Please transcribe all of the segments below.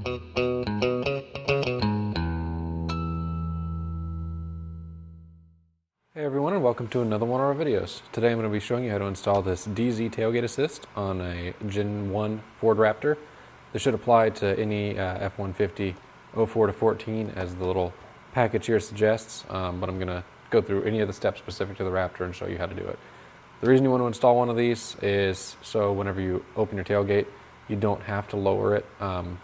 Hey everyone, and welcome to another one of our videos. Today I'm going to be showing you how to install this Dee Zee Tailgate Assist on a Gen 1 Ford Raptor. This should apply to any F-150 04 to 14 as the little package here suggests, but I'm going to go through any of the steps specific to the Raptor and show you how to do it. The reason you want to install one of these is so whenever you open your tailgate, you don't have to lower it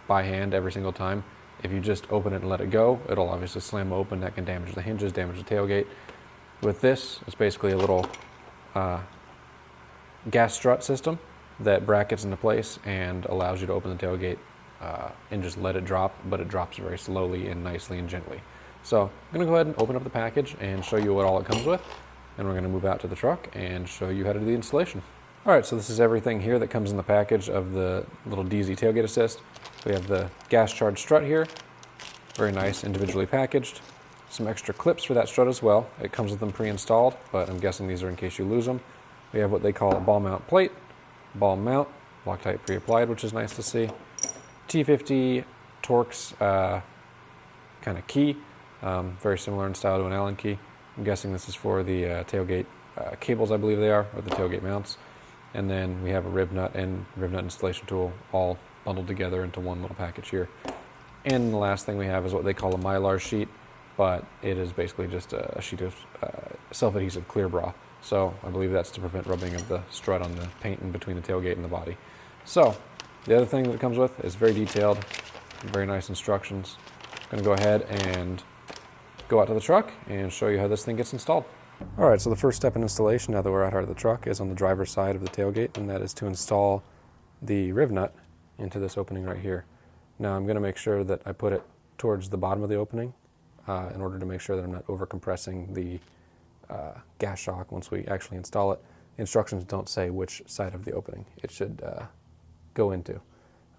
by hand every single time. If you just open it and let it go, it'll obviously slam open. That can damage the hinges, damage the tailgate. With this, it's basically a little gas strut system that brackets into place and allows you to open the tailgate and just let it drop, but it drops very slowly and nicely and gently. So I'm going to go ahead and open up the package and show you what all it comes with, and we're going to move out to the truck and show you how to do the installation. Alright, so this is everything here that comes in the package of the little Dee Zee Tailgate Assist. We have the gas charged strut here, very nice, individually packaged. Some extra clips for that strut as well. It comes with them pre-installed, but I'm guessing these are in case you lose them. We have what they call a ball mount plate, ball mount, Loctite pre-applied, which is nice to see. T50 Torx kind of key, very similar in style to an Allen key. I'm guessing this is for the tailgate cables, I believe they are, or the tailgate mounts. And then we have a Rivnut and Rivnut installation tool all bundled together into one little package here. And the last thing we have is what they call a Mylar sheet, but it is basically just a sheet of self-adhesive clear bra. So I believe that's to prevent rubbing of the strut on the paint in between the tailgate and the body. So the other thing that it comes with is very detailed, very nice instructions. I'm going to go ahead and go out to the truck and show you how this thing gets installed. Alright, so the first step in installation, now that we're out of the truck, is on the driver's side of the tailgate, and that is to install the Rivnut into this opening right here. Now I'm going to make sure that I put it towards the bottom of the opening in order to make sure that I'm not over compressing the gas shock once we actually install it. The instructions don't say which side of the opening it should go into,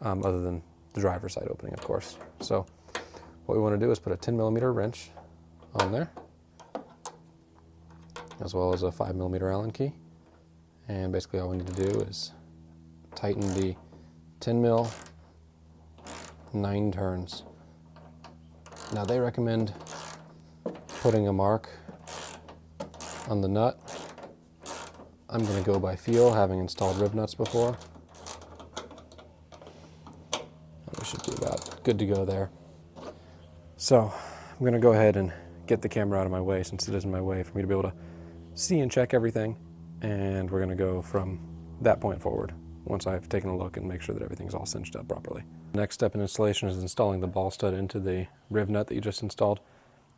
other than the driver's side opening, of course. So what we want to do is put a 10mm wrench on there, as well as a 5mm Allen key. And basically all we need to do is tighten the 10mm 9 turns. Now they recommend putting a mark on the nut. I'm going to go by feel, having installed Rivnuts before. We should be about good to go there. So I'm going to go ahead and get the camera out of my way, since it is in my way, for me to be able to see and check everything. And we're going to go from that point forward once I've taken a look and make sure that everything's all cinched up properly. The next step in installation is installing the ball stud into the Rivnut that you just installed.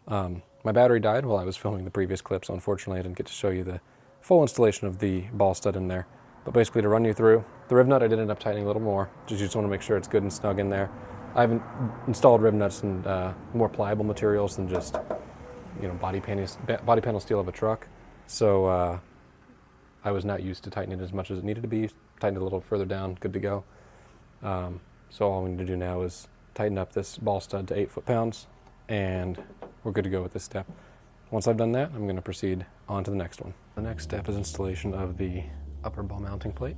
My battery died while I was filming the previous clip, so unfortunately I didn't get to show you the full installation of the ball stud in there. But basically, to run you through, the Rivnut I did end up tightening a little more. You just want to make sure it's good and snug in there. I've installed Rivnuts in more pliable materials than just, you know, body panel steel of a truck. So I was not used to tightening it as much as it needed to be. Tightened it a little further down, good to go. So all we need to do now is tighten up this ball stud to 8 foot-pounds, and we're good to go with this step. Once I've done that, I'm going to proceed on to the next one. The next step is installation of the upper ball mounting plate.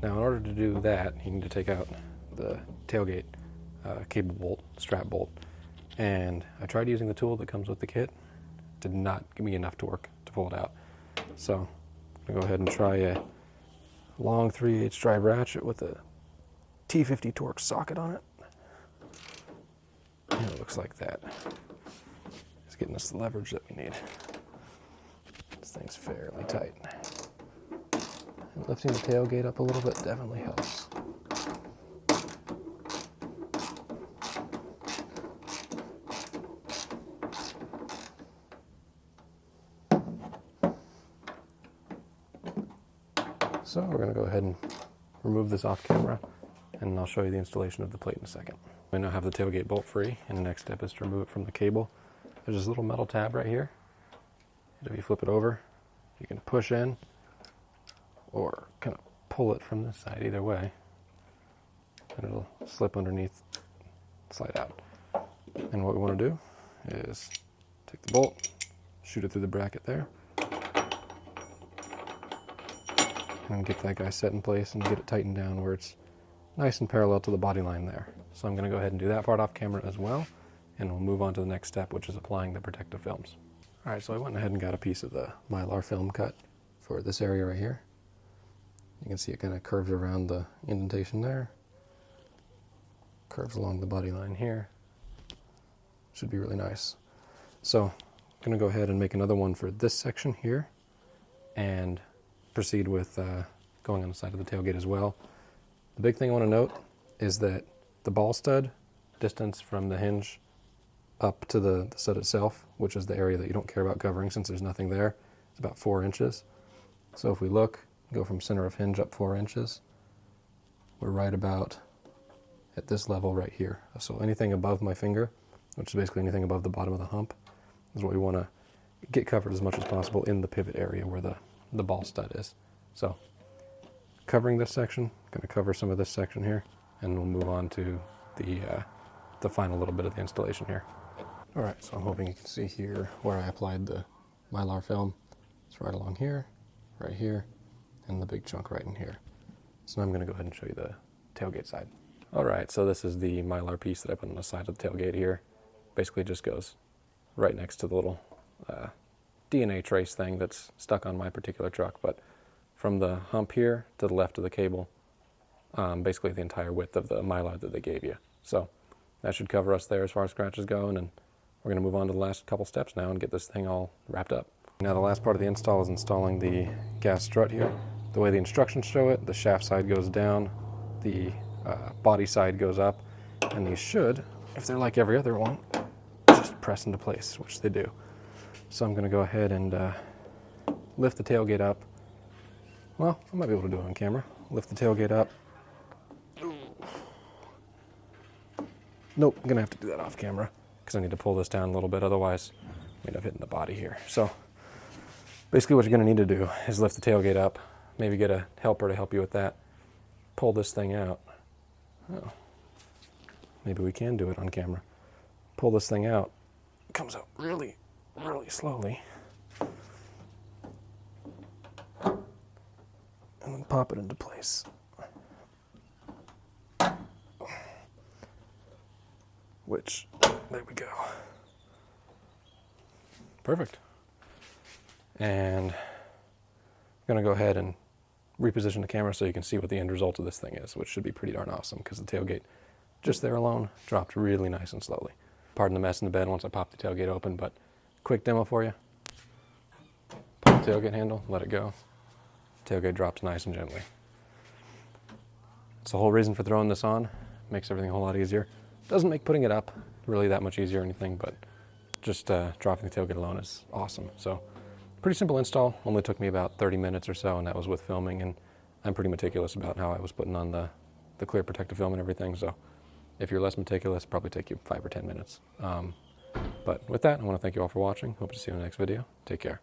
Now, in order to do that, you need to take out the tailgate cable bolt, strap bolt. And I tried using the tool that comes with the kit. Did not give me enough torque to pull it out. So I'm going to go ahead and try a long 3/8 drive ratchet with a T50 Torx socket on it. And it looks like that. It's getting us the leverage that we need. This thing's fairly tight. And lifting the tailgate up a little bit definitely helps. So we're going to go ahead and remove this off camera, and I'll show you the installation of the plate in a second. I now have the tailgate bolt free, and the next step is to remove it from the cable. There's this little metal tab right here. If you flip it over, you can push in or kind of pull it from this side, either way, and it'll slip underneath, slide out. And what we want to do is take the bolt, shoot it through the bracket there, and get that guy set in place and get it tightened down where it's nice and parallel to the body line there. So I'm going to go ahead and do that part off camera as well, and we'll move on to the next step, which is applying the protective films. All right, so I went ahead and got a piece of the Mylar film cut for this area right here. You can see it kind of curves around the indentation there, curves along the body line here. Should be really nice. So I'm going to go ahead and make another one for this section here and proceed with going on the side of the tailgate as well. The big thing I want to note is that the ball stud distance from the hinge up to the stud itself, which is the area that you don't care about covering since there's nothing there, is about 4 inches. So if we look, go from center of hinge up 4 inches, we're right about at this level right here. So anything above my finger, which is basically anything above the bottom of the hump, is what we want to get covered as much as possible in the pivot area where the ball stud is. So covering this section, going to cover some of this section here, and we'll move on to the final little bit of the installation here. All right, so I'm hoping you can see here where I applied the Mylar film. It's right along here, right here, and the big chunk right in here. So now I'm going to go ahead and show you the tailgate side. All right, so this is the Mylar piece that I put on the side of the tailgate here. Basically just goes right next to the little DNA trace thing that's stuck on my particular truck, but from the hump here to the left of the cable, basically the entire width of the Mylar that they gave you. So that should cover us there as far as scratches go, and then we're going to move on to the last couple steps now and get this thing all wrapped up. Now the last part of the install is installing the gas strut here. The way the instructions show it, the shaft side goes down, the body side goes up, and these should, if they're like every other one, just press into place, which they do. So I'm going to go ahead and lift the tailgate up. Well, I might be able to do it on camera. Lift the tailgate up. Nope, I'm going to have to do that off camera because I need to pull this down a little bit, otherwise I end up hitting the body here. So basically what you're going to need to do is lift the tailgate up, maybe get a helper to help you with that, pull this thing out. Oh, maybe we can do it on camera. Pull this thing out. It comes out really, really slowly. And then pop it into place. Which, there we go. Perfect. And I'm gonna go ahead and reposition the camera so you can see what the end result of this thing is, which should be pretty darn awesome because the tailgate, just there alone, dropped really nice and slowly. Pardon the mess in the bed once I popped the tailgate open, but quick demo for you. Pop the tailgate handle, let it go. Tailgate drops nice and gently. It's the whole reason for throwing this on. Makes everything a whole lot easier. Doesn't make putting it up really that much easier or anything, but just dropping the tailgate alone is awesome. So pretty simple install. Only took me about 30 minutes or so, and that was with filming, and I'm pretty meticulous about how I was putting on the clear protective film and everything. So if you're less meticulous, it'll probably take you 5 or 10 minutes. But with that, I want to thank you all for watching. Hope to see you in the next video. Take care.